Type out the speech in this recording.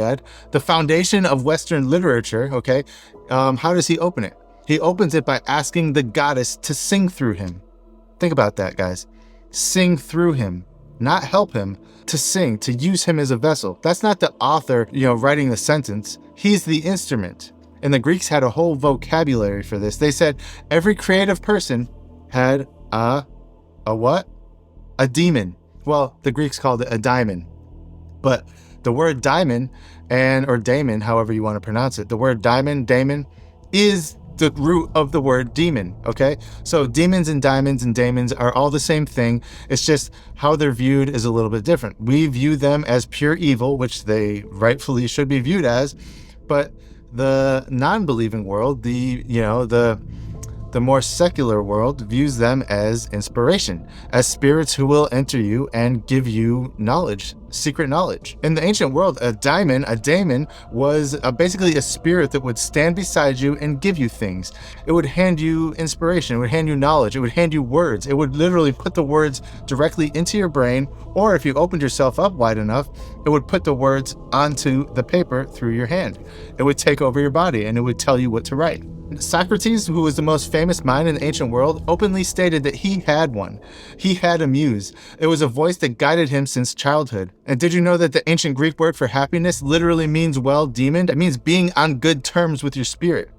Iliad, the foundation of Western literature, okay, how does he open it? He opens it by asking the goddess to sing through him. Think about that, guys. Sing through him, not help him, to sing, to use him as a vessel. That's not the author, writing the sentence. He's the instrument. And the Greeks had a whole vocabulary for this. They said every creative person had a what? A daemon. Well, the Greeks called it a daemon. But the word daemon or daemon, however you want to pronounce it, the word daemon is the root of the word demon, okay? So demons and daemons are all the same thing. It's just how they're viewed is a little bit different. We view them as pure evil, which they rightfully should be viewed as, but the non-believing world, the more secular world views them as inspiration, as spirits who will enter you and give you knowledge, secret knowledge. In the ancient world, a daemon was basically a spirit that would stand beside you and give you things. It would hand you inspiration, it would hand you knowledge, it would hand you words. It would literally put the words directly into your brain, or if you opened yourself up wide enough, it would put the words onto the paper through your hand. It would take over your body and it would tell you what to write. Socrates, who was the most famous mind in the ancient world, openly stated that he had one. He had a muse. It was a voice that guided him since childhood. And did you know that the ancient Greek word for happiness literally means well-demoned? It means being on good terms with your spirit.